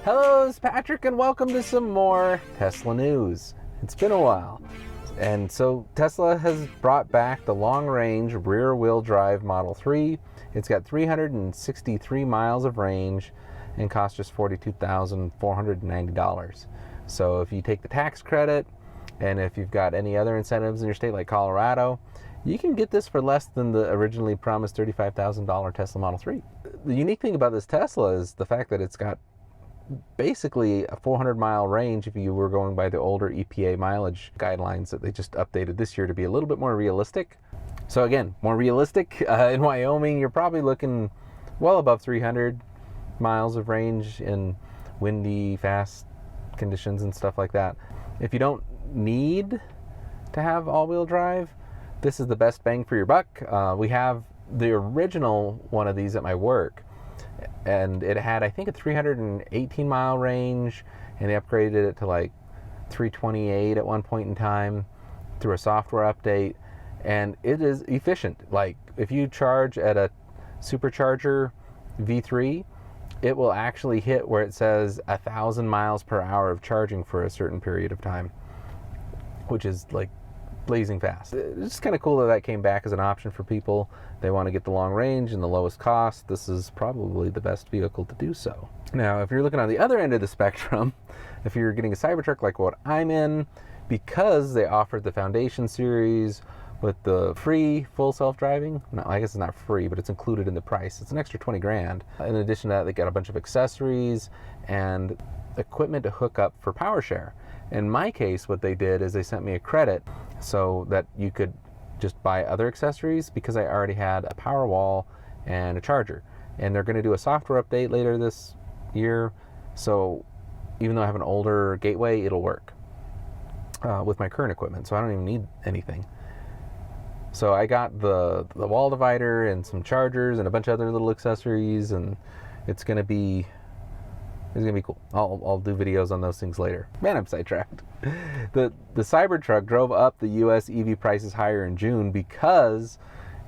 Hello, it's Patrick, and welcome to some more Tesla news. It's been a while. And so Tesla has brought back the long-range rear-wheel drive Model 3. It's got 363 miles of range and costs just $42,490. So if you take the tax credit, and if you've got any other incentives in your state like Colorado, you can get this for less than the originally promised $35,000 Tesla Model 3. The unique thing about this Tesla is the fact that it's got basically a 400-mile range if you were going by the older EPA mileage guidelines that they just updated this year to be a little bit more realistic. So again, more realistic. In Wyoming, you're probably looking well above 300 miles of range in windy, fast conditions and stuff like that. If you don't need to have all-wheel drive, this is the best bang for your buck. We have the original one of these at my work, and it had, I think, a 318-mile range, and they upgraded it to like 328 at one point in time through a software update, and it is efficient. Like, if you charge at a supercharger V3, it will actually hit where it says 1,000 miles per hour of charging for a certain period of time, which is like blazing fast. It's kind of cool that that came back as an option for people. They want to get the long range and the lowest cost. This is probably the best vehicle to do so. Now, if you're looking on the other end of the spectrum, if you're getting a Cybertruck like what I'm in, because they offered the Foundation series with the free full self-driving, no, I guess it's not free, but it's included in the price. It's an extra 20 grand. In addition to that, they got a bunch of accessories and equipment to hook up for PowerShare. In my case, what they did is they sent me a credit so that you could just buy other accessories, because I already had a Powerwall and a charger. And they're going to do a software update later this year, so even though I have an older gateway, it'll work with my current equipment, so I don't even need anything. So I got the wall divider and some chargers and a bunch of other little accessories, and it's going to be cool. I'll do videos on those things later. Man, I'm sidetracked. The Cybertruck drove up the U.S. EV prices higher in June because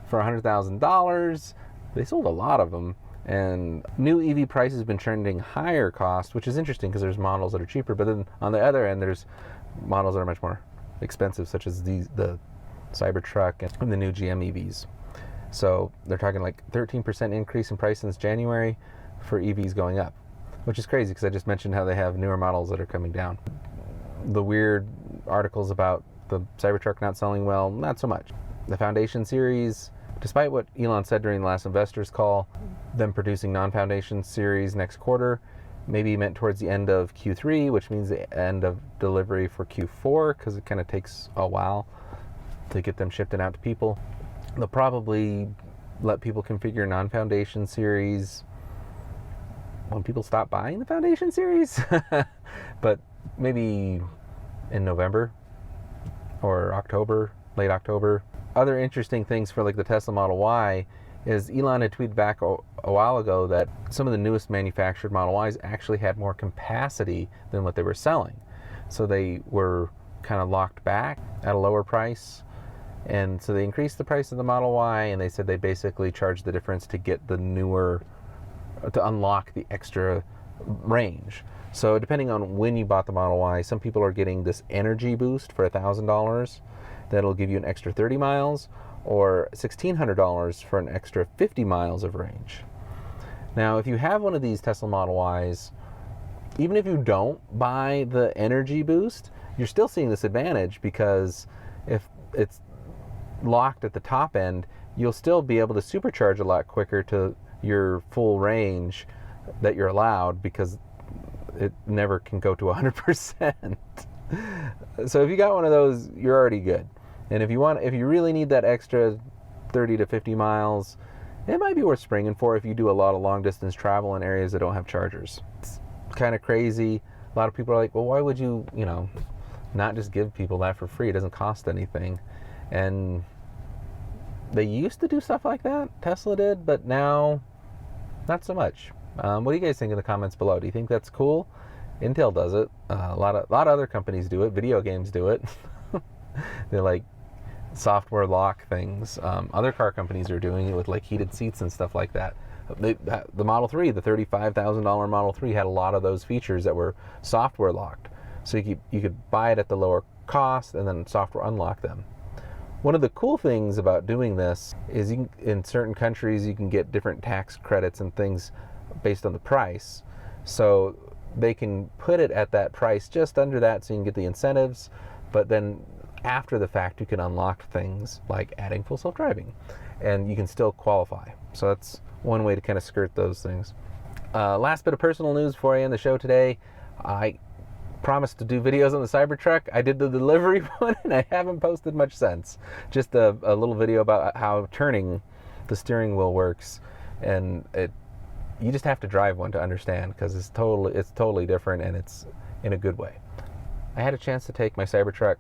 for $100,000, they sold a lot of them. And new EV prices have been trending higher cost, which is interesting because there's models that are cheaper. But then on the other end, there's models that are much more expensive, such as the Cybertruck and the new GM EVs. So they're talking like 13% increase in price since January for EVs going up, which is crazy because I just mentioned how they have newer models that are coming down. The weird articles about the Cybertruck not selling well, not so much. The Foundation series, despite what Elon said during the last investors call, them producing non-Foundation series next quarter, maybe meant towards the end of Q3, which means the end of delivery for Q4, because it kind of takes a while to get them shipped out to people. They'll probably let people configure non-Foundation series when people stop buying the Foundation series, but maybe in November or October, late October. Other interesting things for like the Tesla Model Y is Elon had tweeted back a while ago that some of the newest manufactured Model Ys actually had more capacity than what they were selling. So they were kind of locked back at a lower price. And so they increased the price of the Model Y, and they said they basically charged the difference to get the newer, to unlock the extra range. So depending on when you bought the Model Y, some people are getting this energy boost for $1,000 that'll give you an extra 30 miles, or $1,600 for an extra 50 miles of range. Now, if you have one of these Tesla Model Ys, even if you don't buy the energy boost, you're still seeing this advantage, because if it's locked at the top end, you'll still be able to supercharge a lot quicker to your full range that you're allowed, because it never can go to 100%. So if you got one of those, you're already good. And if you really need that extra 30 to 50 miles, it might be worth springing for if you do a lot of long distance travel in areas that don't have chargers. It's kind of crazy. A lot of people are like, well, why would you not just give people that for free? It doesn't cost anything. And they used to do stuff like that, Tesla did, but now not so much. What do you guys think in the comments below? Do you think that's cool? Intel does it. A lot of other companies do it. Video games do it. They're like software lock things. Other car companies are doing it with like heated seats and stuff like that. The Model 3, the $35,000 Model 3 had a lot of those features that were software locked. So you could buy it at the lower cost and then software unlock them. One of the cool things about doing this is in certain countries you can get different tax credits and things based on the price. So they can put it at that price just under that so you can get the incentives, but then after the fact you can unlock things like adding full self-driving and you can still qualify. So that's one way to kind of skirt those things. Last bit of personal news before I end the show today. I promised to do videos on the Cybertruck. I did the delivery one and I haven't posted much since. Just a little video about how turning the steering wheel works, and you just have to drive one to understand because it's totally different and it's in a good way. I had a chance to take my Cybertruck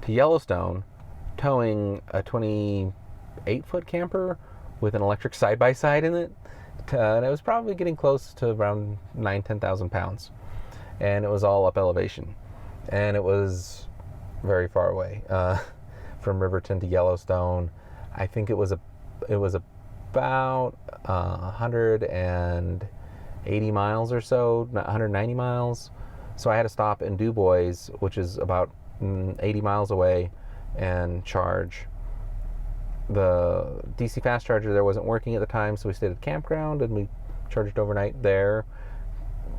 to Yellowstone towing a 28-foot camper with an electric side-by-side in it, and it was probably getting close to around 10,000 pounds. And it was all up elevation, and it was very far away from Riverton to Yellowstone. I think it was about 180 miles or so, 190 miles. So I had to stop in Du Bois, which is about 80 miles away, and charge. The DC fast charger there wasn't working at the time, so we stayed at the campground and we charged overnight there.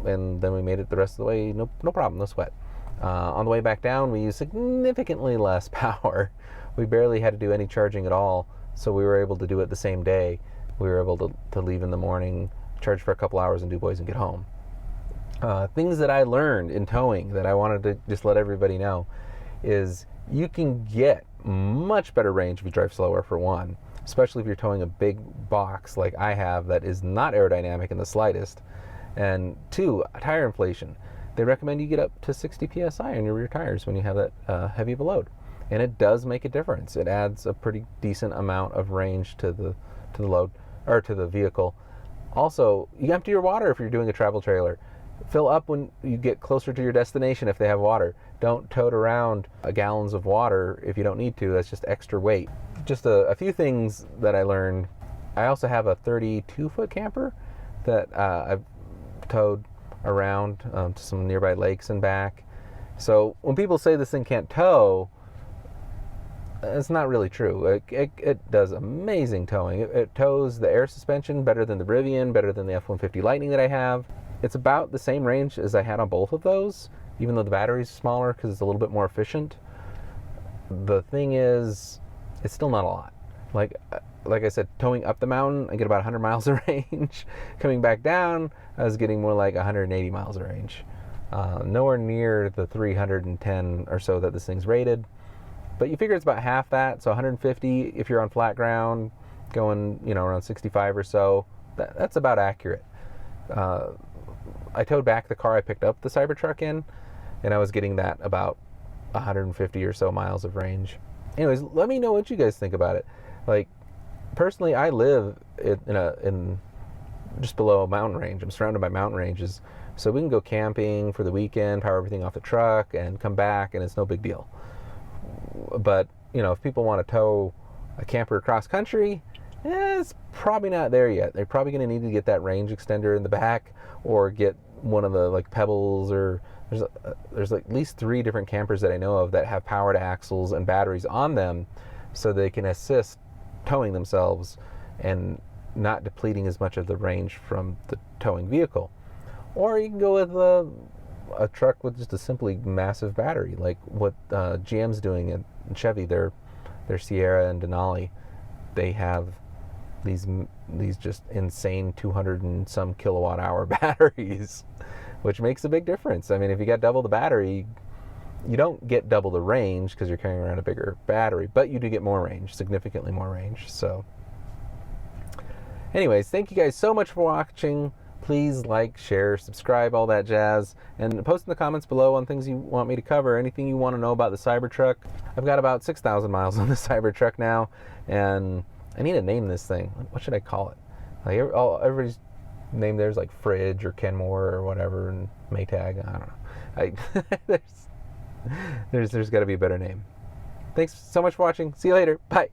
And then we made it the rest of the way, no problem, no sweat. On the way back down, we used significantly less power. We barely had to do any charging at all, so we were able to do it the same day. We were able to leave in the morning, charge for a couple hours in Du Bois and get home. Things that I learned in towing that I wanted to just let everybody know is you can get much better range if you drive slower, for one, especially if you're towing a big box like I have that is not aerodynamic in the slightest. And two, tire inflation. They recommend you get up to 60 psi on your rear tires when you have that heavy of a load, and it does make a difference. It adds a pretty decent amount of range to the load or to the vehicle. Also, you empty your water if you're doing a travel trailer. Fill up when you get closer to your destination if they have water. Don't tote around gallons of water if you don't need to. That's just extra weight. Just a few things that I learned. I also have a 32-foot camper that I've towed around to some nearby lakes and back. So when people say this thing can't tow, it's not really true. It does amazing towing. It tows the air suspension better than the Rivian, better than the F-150 Lightning that I have. It's about the same range as I had on both of those, even though the battery's smaller because it's a little bit more efficient. The thing is, it's still not a lot. Like I said, towing up the mountain, I get about 100 miles of range. Coming back down, I was getting more like 180 miles of range. Nowhere near the 310 or so that this thing's rated. But you figure it's about half that, so 150 if you're on flat ground, going around 65 or so. That's about accurate. I towed back the car I picked up the Cybertruck in, and I was getting that about 150 or so miles of range. Anyways, let me know what you guys think about it. Like, personally, I live in just below a mountain range. I'm surrounded by mountain ranges, so we can go camping for the weekend, power everything off the truck, and come back, and it's no big deal. But if people want to tow a camper across country, it's probably not there yet. They're probably going to need to get that range extender in the back, or get one of the Pebbles, or there's at least 3 different campers that I know of that have powered axles and batteries on them, so they can assist towing themselves and not depleting as much of the range from the towing vehicle. Or you can go with a truck with just a simply massive battery, like what GM's doing in Chevy, their Sierra and Denali. They have these just insane 200 and some kilowatt hour batteries, which makes a big difference. I mean, if you got double the battery, you don't get double the range because you're carrying around a bigger battery, but you do get more range, significantly more range. So anyways, thank you guys so much for watching. Please like, share, subscribe, all that jazz, and post in the comments below on things you want me to cover, anything you want to know about the Cybertruck. I've got about 6,000 miles on the Cybertruck now, and I need to name this thing. What should I call it? Like everybody's name there's like Fridge or Kenmore or whatever, and Maytag. I don't know. There's got to be a better name. Thanks so much for watching. See you later. Bye.